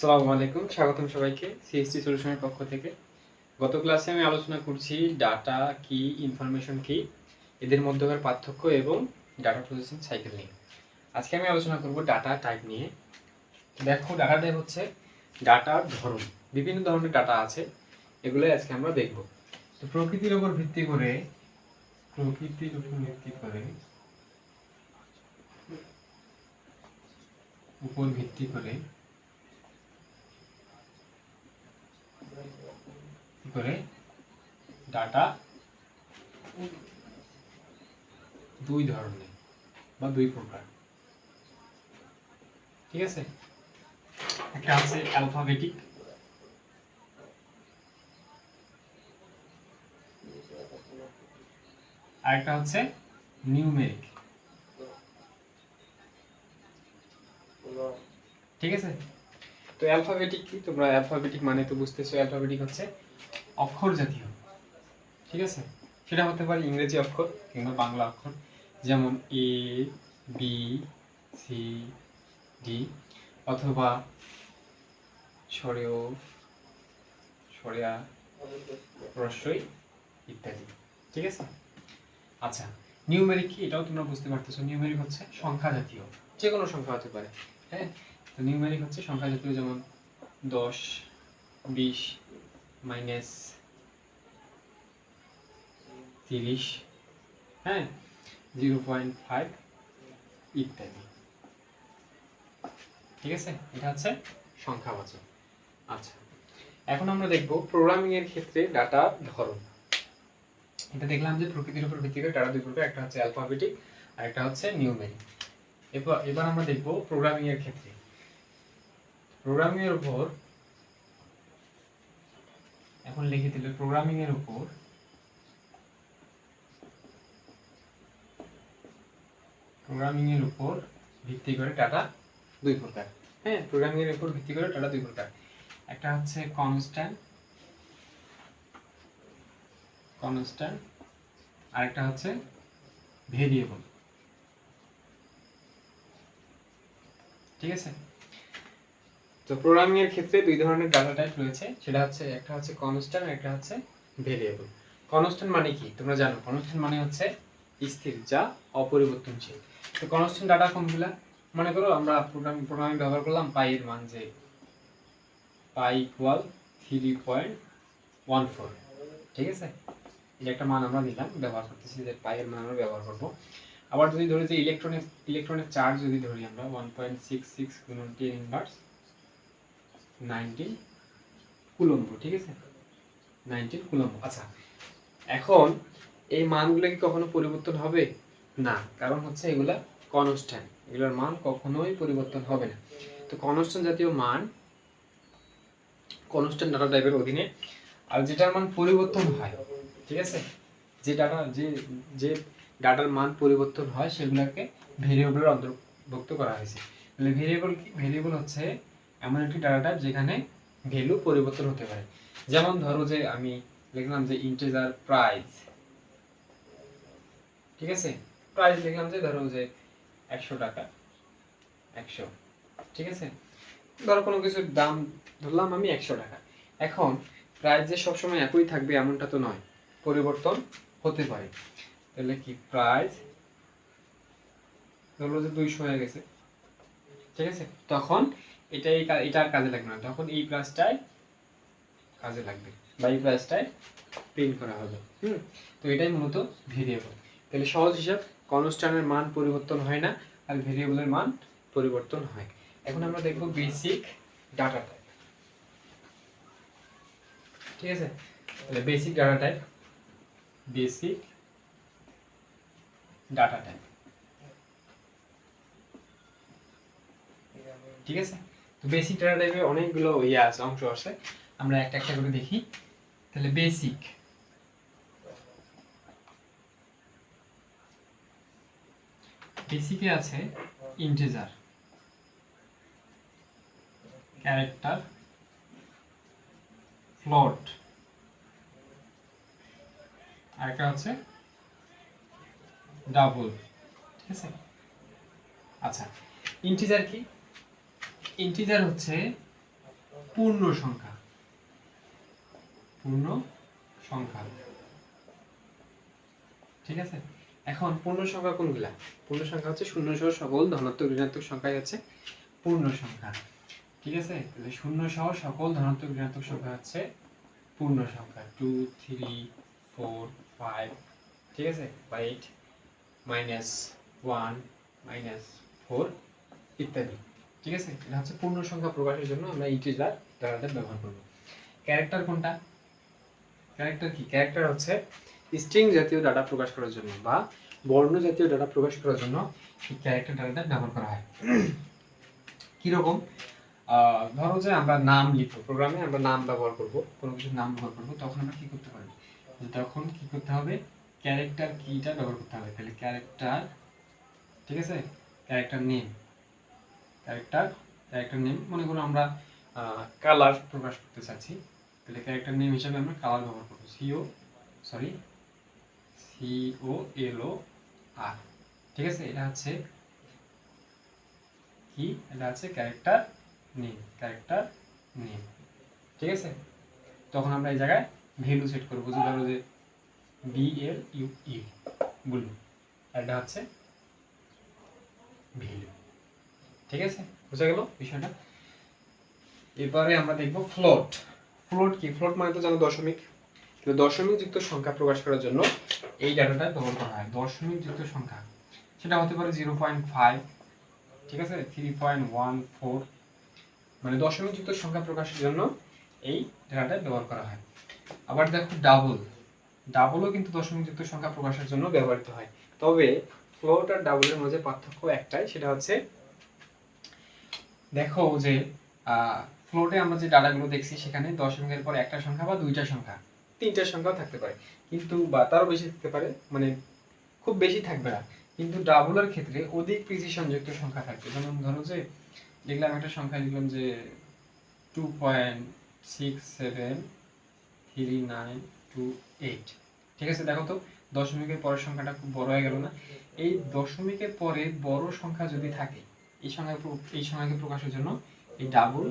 আসসালামু আলাইকুম, স্বাগতম সবাইকে সিএসটি সলিউশনের পক্ষ থেকে। গত ক্লাসে আমি আলোচনা করছি ডাটা কি, ইনফরমেশন কি, এদের মধ্যকার পার্থক্য এবং ডাটা প্রসেসিং সাইকেল নিয়ে। আজকে আমি আলোচনা করব ডাটা টাইপ নিয়ে। দেখো, ডাটা টাইপ হচ্ছে ডাটার ধরন। বিভিন্ন ধরনের ডাটা আছে, এগুলোই আজকে আমরা দেখব। তো প্রকৃতির উপর ভিত্তি করে ডাটা দুই ধরনের বা দুই প্রকার, ঠিক আছে। একটা আছে অ্যালফাবেটিক, আর একটা হচ্ছে নিউমেরিক, ঠিক আছে। তো অ্যালফাবেটিক কি, তোমরা অ্যালফাবেটিক মানে তো বুঝতেছো। অ্যালফাবেটিক হচ্ছে অক্ষর জাতীয়, ঠিক আছে। সেটা হতে পারে ইংরেজি অক্ষর কিংবা বাংলা অক্ষর, যেমন এ, বি, সি, ডি, অথবা স্বরেয়, স্বরেয়া, রস্বই ইত্যাদি, ঠিক আছে। আচ্ছা, নিউমেরিক কি, এটাও তোমরা বুঝতে পারতেছো। নিউমেরিক হচ্ছে সংখ্যা জাতীয়, যে কোনো সংখ্যা হতে পারে, হ্যাঁ। তো নিউমেরিক হচ্ছে সংখ্যা জাতীয়, যেমন 10, 20, -30, হ্যাঁ, 0.5 ইত্যাদি, ঠিক আছে। এটা হচ্ছে সংখ্যাবাচক। আচ্ছা, এখন আমরা দেখব প্রোগ্রামিং এর ক্ষেত্রে ডাটা ধরন। এটা দেখলাম যে প্রকৃতির উপর ভিত্তি করে ডাটা দুই প্রকার, একটা হচ্ছে অ্যালফাবেটিক আর একটা হচ্ছে নিউমেরিক। এবার আমরা দেখব প্রোগ্রামিং এর ক্ষেত্রে। প্রোগ্রামিং এর উপর এখন লিখে দিলে প্রোগ্রামিং এর উপর ভিত্তি করে ডাটা দুই প্রকার, হ্যাঁ। প্রোগ্রামিং এর উপর ভিত্তি করে ডাটা দুই প্রকার, একটা হচ্ছে কনস্ট্যান্ট আর একটা হচ্ছে ভেরিয়েবল, ঠিক আছে। তো প্রোগ্রামিং এর ক্ষেত্রে দুই ধরনের ডাটা টাইপ রয়েছে, সেটা হচ্ছে একটা হচ্ছে কনস্ট্যান্ট আর একটা হচ্ছে ভেরিয়েবল। কনস্ট্যান্ট মানে কি তোমরা জানো? কনস্ট্যান্ট মানে হচ্ছে স্থির, যা অপরিবর্তনশীল। তো কনস্ট্যান্ট ডাটা কোনগুলা? মনে করো আমরা প্রোগ্রামিং ব্যবহার করলাম পাই এর মান, যে পাই ইকুয়াল 3.14, ঠিক আছে। এই একটা মান আমরা দিলাম, ব্যবহার করতেছি, যে পাই এর মান আমরা ব্যবহার করব। আবার যদি ধরি যে ইলেকট্রনের চার্জ যদি ধরি আমরা 1.66 গুণন 10 ইনভার্স 19 কুলম্ব, ঠিক আছে, 19 কুলম্ব। আচ্ছা, এখন এই মানগুলো কি কখনো পরিবর্তন হবে? না, কারণ হচ্ছে এগুলা কনস্ট্যান্ট, এগুলোর মান কখনোই পরিবর্তন হবে না। তো কনস্ট্যান্ট জাতীয় মান কনস্ট্যান্ট ডাটা টাইপের অধীনে। আর যেটার মান পরিবর্তন হয়, ঠিক আছে, যে ডাটার মান পরিবর্তন হয় সেগুলোকে ভেরিয়েবলের অন্তর্ভুক্ত করা হয়েছে। তাহলে ভেরিয়েবল হচ্ছে এমন একটি ডাটা টাইপ যেখানে ভ্যালু পরিবর্তন হতে পারে। যেমন ধরো যে আমি লিখলাম যে ইন্টিজার প্রাইস, ঠিক আছে, প্রাইস লিখলাম যে ধরো যে 100 টাকা, 100, ঠিক আছে। ধরো কোনো কিছুর দাম ধরলাম আমি 100 টাকা। এখন প্রাইস যে সবসময় একই থাকবে এমনটা তো নয়, পরিবর্তন হতে পারে। তাহলে কি প্রাইস ধরো যে 200 হয়ে গেছে, ঠিক আছে, তখন এটার কাজে লাগবে না, তখন এই প্রাইসটাই কাজে লাগবে বা এই প্রাইসটাই প্রিন্ট করা হবে। তো এটাই মূলত ভেরিয়েবল। তাহলে সহজ হিসাব, কনস্ট্যান্টের মান পরিবর্তন হয় না আর ভেরিয়েবলের মান পরিবর্তন হয়। এখন আমরা দেখব বেসিক ডাটা টাইপ, ঠিক আছে। তাহলে বেসিক ডাটা টাইপ, ঠিক আছে। তো বেসিক ডাটা টাইপে অনেকগুলো অংশ আছে, আমরা একটা একটা করে দেখি। তাহলে বেসিকে আছে ইন্টিজার, ক্যারেক্টার, ফ্লোট, আর একটা হচ্ছে ডাবল, ঠিক আছে। আচ্ছা, ইন্টিজার কি? ইন্টিজার হচ্ছে পূর্ণ সংখ্যা, পূর্ণ সংখ্যা, ঠিক আছে। এখন পূর্ণ সংখ্যা কোনগুলা? পূর্ণ সংখ্যা হচ্ছে শূন্য সহ সকল ধনাত্মক ঋণাত্মক সংখ্যাই হচ্ছে পূর্ণ সংখ্যা, ঠিক আছে। তাহলে শূন্য সহ সকল ধনাত্মক ঋণাত্মক সংখ্যা হচ্ছে পূর্ণ সংখ্যা, 2 3 4 5, ঠিক আছে, বা 8 -1 -4 ইত্যাদি, ঠিক আছে। এটা হচ্ছে পূর্ণ সংখ্যা প্রকাশের জন্য আমরা ইন্টিজার ডাটা ব্যবহার করব। ক্যারেক্টার কোনটা? ক্যারেক্টার কি? ক্যারেক্টার হচ্ছে স্ট্রিং জাতীয় ডাটা প্রকাশ করার জন্য বা বর্ণ জাতীয় ডাটা প্রকাশ করার জন্য এই ক্যারেক্টার ডাটাটা ব্যবহার করা হয়। কিরকম? ধরো যে আমরা নাম লিখবো, প্রোগ্রামে আমরা নাম ব্যবহার করব, কোনো কিছুর নাম ব্যবহার করব, তখন আমরা কি করতে পারি? তখন কি করতে হবে? ক্যারেক্টার কিটা ব্যবহার করতে হবে। তাহলে ক্যারেক্টার, ঠিক আছে, ক্যারেক্টার নেম, ক্যারেক্টার নেম, মনে করো আমরা কালার প্রকাশ করতে চাচ্ছি, তাহলে ক্যারেক্টার নেম হিসাবে আমরা কালার ব্যবহার করব, COLOR, ঠিক আছে। এটা হচ্ছে কি? এটা হচ্ছে ক্যারেক্টার নেম, ক্যারেক্টার নেম, ঠিক আছে। তখন আমরা এই জায়গায় ভ্যালু সেট করব, যে ধরো যে BLUE ব্লু, এটা হচ্ছে ভ্যালু, ঠিক আছে। বুঝা গেল বিষয়টা? এবারে আমরা দেখব ফ্লোট। ফ্লোট কি? ফ্লোট মানে তো জানো দশমিক। তো দশমিক যুক্ত সংখ্যা প্রকাশ করার জন্য এই ডাটাটা ব্যবহার করা হয়। দশমিক যুক্ত সংখ্যা সেটা হতে পারে 0.5, ঠিক আছে, 3.14, মানে দশমিক যুক্ত সংখ্যা প্রকাশের জন্য এই ডাটাটা ব্যবহার করা হয়। আবার দেখো ডাবল, ডাবলও কিন্তু দশমিক যুক্ত সংখ্যা প্রকাশের জন্য ব্যবহৃত হয়। তবে ফ্লোট আর ডাবলের মধ্যে পার্থক্য একটাই, সেটা হচ্ছে দেখো যে ফ্লোটে আমরা যে ডাটাগুলো দেখছি সেখানে দশমিকের পর একটা সংখ্যা বা দুইটা সংখ্যা, তিনটা সংখ্যাও থাকতে পারে, কিন্তু বা তারও বেশি থাকতে পারে, মানে খুব বেশি থাকবে না। কিন্তু ডাবলের ক্ষেত্রে অধিক প্রিসিশন যুক্ত সংখ্যা থাকবে। যেমন ধরো যে লিখলাম একটা সংখ্যা, লিখলাম যে 2.673928, ঠিক আছে। দেখো তো দশমিকের পরের সংখ্যাটা খুব বড় হয়ে গেল না? এই দশমিকের পরে বড় সংখ্যা যদি থাকে, এই সংখ্যাকে প্রকাশের জন্য এই ডাবল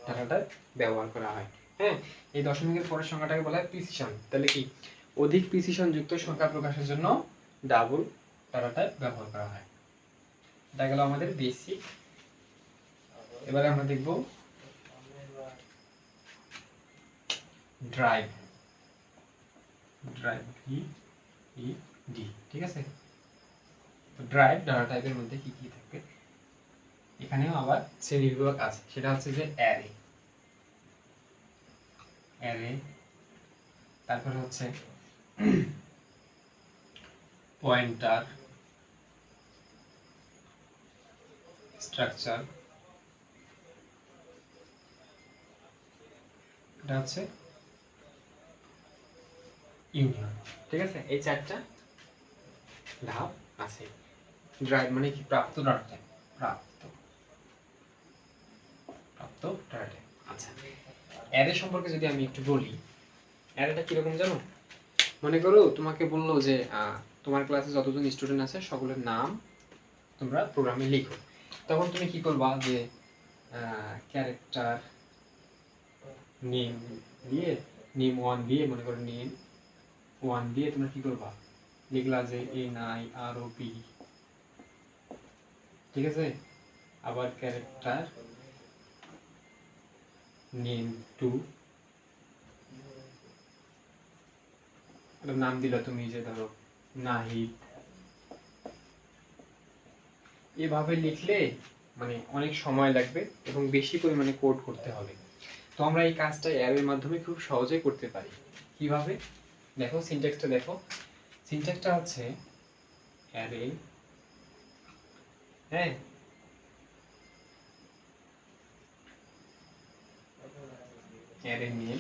ডাটাটা ব্যবহার করা হয়। হ্যাঁ, এই দশমিকের পরের সংখ্যাটাকে বলা হয় প্রিসিশন। তাহলে কি? অধিক প্রিসিশন যুক্ত সংখ্যা প্রকাশের জন্য ডাবল ডাটাটা ব্যবহার করা হয়। এটা গেল আমাদের বেসিক। এবারে আমরা দেখব ড্রাইভ, VED, ঠিক আছে। তো ড্রাইভ ডাটা টাইপের মধ্যে কি কি থাকবে? এখানেও আবার শ্রেণীবিভাগ আছে, সেটা হচ্ছে যে অ্যারে, তারপরে হচ্ছে পয়েন্টার, স্ট্রাকচার, এটা হচ্ছে ইউনিয়ন, ঠিক আছে। এই চারটা ধাপ আছে। ড্রাইভ মানে কি? প্রাপ্ত ডাটা, প্রাপ্ত ডাটা। আচ্ছা, অ্যারে সম্পর্কে যদি আমি একটু বলি, অ্যারেটা কিরকম জানো? মনে করো তোমাকে বললো যে তোমার ক্লাসে যতজন স্টুডেন্ট আছে সকলের নাম তোমরা প্রোগ্রামে লিখো। তখন তুমি কি করবা? যে ক্যারেক্টার নেম দিয়ে, নেম 1 দিয়ে, মনে করো নেম 1 দিয়ে তোমরা কি করবা? লিখলা যে NIROB, ঠিক আছে। আবার ক্যারেক্টার নেম 2, একটা নাম দিলা তুমি, যে ধরো নাহিদ। এভাবে লিখলে মানে অনেক সময় লাগবে এবং বেশি পরিমাণে কোড করতে হবে। তো আমরা এই কাজটা অ্যারের মাধ্যমে খুব সহজেই করতে পারি। কিভাবে? দেখো সিনট্যাক্সটা দেখো। সিনট্যাক্সটা হচ্ছে অ্যারে, হ্যাঁ, অ্যারে নেম,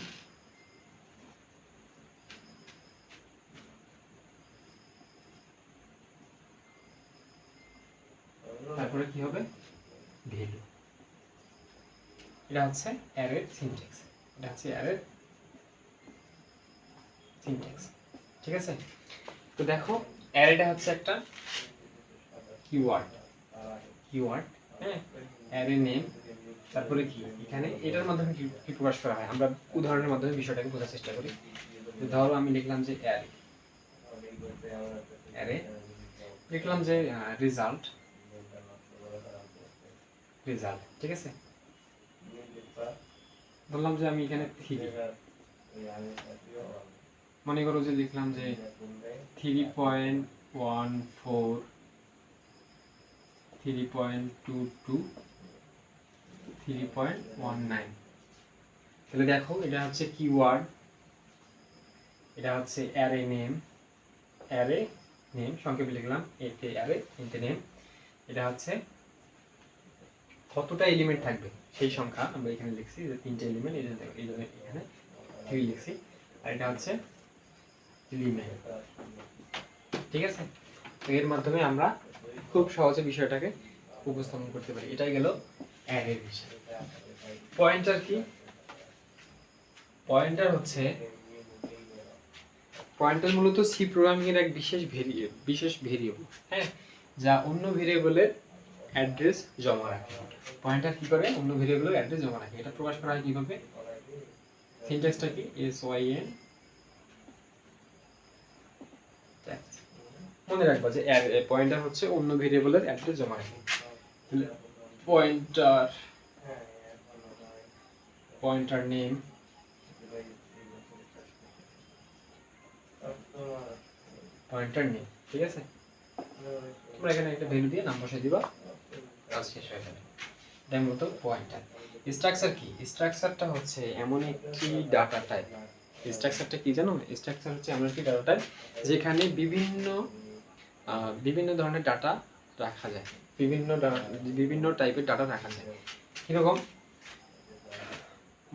তারপরে কি হবে? ভ্যালু। এটা হচ্ছে অ্যারের সিনট্যাক্স, এটা হচ্ছে অ্যারের সিনট্যাক্স, ঠিক আছে। তো দেখো অ্যারেটা হচ্ছে একটা কিওয়ার্ড, হ্যাঁ, অ্যারে নেম, তারপরে কি এখানে এটার মাধ্যমে কি প্রকাশ করা হয়, আমরা উদাহরণের মাধ্যমে বিষয়টাকে বোঝার চেষ্টা করি। ধরো আমি লিখলাম যে অ্যারে লিখলাম যে রেজাল্ট, ঠিক আছে। বললাম যে আমি এখানে 3, মনে করো যে লিখলাম যে 3.14, 3.22, 3.19। তাহলে দেখো এটা হচ্ছে কিওয়ার্ড, এটা হচ্ছে অ্যারে নেম, সংক্ষেপে লিখলাম অ্যারে নেম। এটা হচ্ছে কতটা এলিমেন্ট থাকবে সেই সংখ্যা আমরা এখানে লিখছি যে 3টে এলিমেন্ট, এই জন্য এখানে 3 লিখছি। আর এটা হচ্ছে এলিমেন্ট, ঠিক আছে। তো এর মাধ্যমে আমরা খুব সহজে বিষয়টাকে উপস্থাপন করতে পারি। এটাই গেল অ্যারে বিষয়। পয়েন্টার কি? পয়েন্টার হচ্ছে মূলত সি প্রোগ্রামিং এর এক বিশেষ ভেরিয়েবল, হ্যাঁ, যা অন্য ভেরিয়েবলের অ্যাড্রেস জমা রাখে। পয়েন্টার কি করে? অন্য ভেরিয়েবলের অ্যাড্রেস জমা রাখে। এটা প্রকাশ করা হয় কিভাবে? সিনট্যাক্সটা কি? syn, মনে রাখবা যে পয়েন্টার হচ্ছে অন্য ভেরিয়েবলের অ্যাড্রেস জমা রাখে। তাহলে পয়েন্টার নেম, ঠিক আছে। তোমরা এখানে একটা ভ্যালু দিয়ে নাম বসাই দিবা, কাজ শেষ হয়ে যাবে। এটাই মূলত পয়েন্টার। স্ট্রাকচার কি? স্ট্রাকচারটা হচ্ছে এমন একটি ডাটা টাইপ। স্ট্রাকচারটা কি জানো? স্ট্রাকচার হচ্ছে এমন একটি ডাটা টাইপ যেখানে বিভিন্ন ধরনের ডাটা রাখা যায়, বিভিন্ন টাইপের ডাটা রাখা যায়। কিরকম?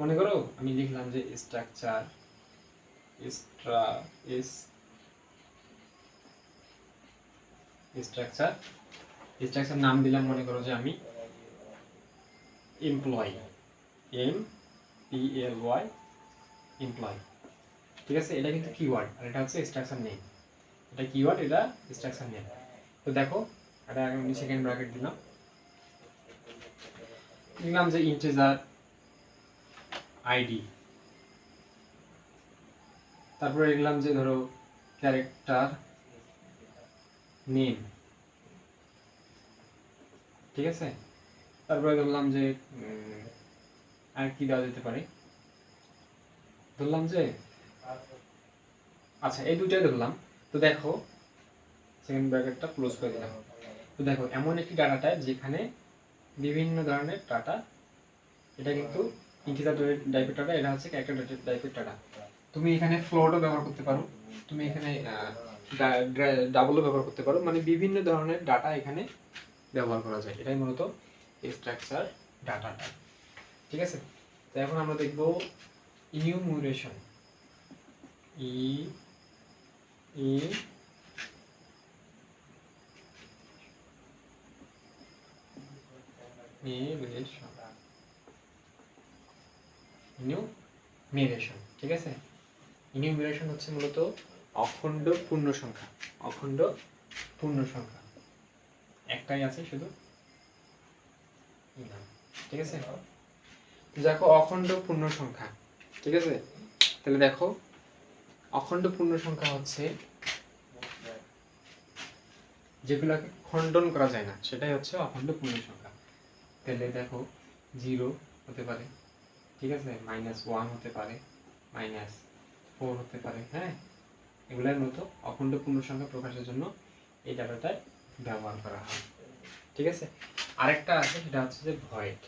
মনে করো আমি লিখলাম যে স্ট্রাকচার নাম দিলাম, মনে করো যে আমি এমপ্লয়ি, MPLY, এমপ্লয়ি, ঠিক আছে। এটা কিন্তু কিওয়ার্ড আর এটা হচ্ছে স্ট্রাকচার নেম। এটা কিওয়ার্ড, এটা স্ট্রাকচার নেম। তো দেখো এটা আমি সেকেন্ড ব্র্যাকেট দিলাম যে ইন্টিজার আইডি, তারপরে লিখলাম যে ধরো ক্যারেক্টার নেম, ঠিক আছে। তারপরে ধরলাম যে আর কি দেওয়া যেতে পারে, ধরলাম যে আচ্ছা এই দুটাই ধরলাম। তো দেখো সেকেন্ড ব্র্যাকেটটা ক্লোজ করে দিলাম। তো দেখো এমন একটি ডাটা টাইপ যেখানে বিভিন্ন ধরনের ডাটা, এটা কিন্তু ইন্টিজার টাইপের ডাটা, এটা হচ্ছে ক্যারেক্টার টাইপের ডাটা। তুমি এখানে ফ্লোটও ব্যবহার করতে পারো, তুমি এখানে ডাবলও ব্যবহার করতে পারো, মানে বিভিন্ন ধরনের ডাটা এখানে ব্যবহার করা যায়। এটাই মূলত স্ট্রাকচার ডাটা টাইপ, ঠিক আছে। তো এখন আমরা দেখব ইনিউমারেশন। ইনিউমারেশন, ঠিক আছে। ইনিউমারেশন হচ্ছে মূলত অখণ্ড পূর্ণ সংখ্যা, একটাই আছে শুধু, ঠিক আছে। দেখো অখণ্ড পূর্ণ সংখ্যা, ঠিক আছে। তাহলে দেখো অখণ্ড পূর্ণ সংখ্যা হচ্ছে যেগুলোকে খণ্ডন করা যায় না, সেটাই হচ্ছে অখণ্ড পূর্ণ সংখ্যা। তাহলে দেখো 0 হতে পারে, ঠিক আছে, -1 হতে পারে, -4 হতে পারে, হ্যাঁ। এগুলোর মতো অখণ্ড পূর্ণ সংখ্যা প্রকাশের জন্য এই ডাটাটা ব্যবহার করা হয়, ঠিক আছে। আরেকটা আছে, সেটা হচ্ছে যে ভয়েড।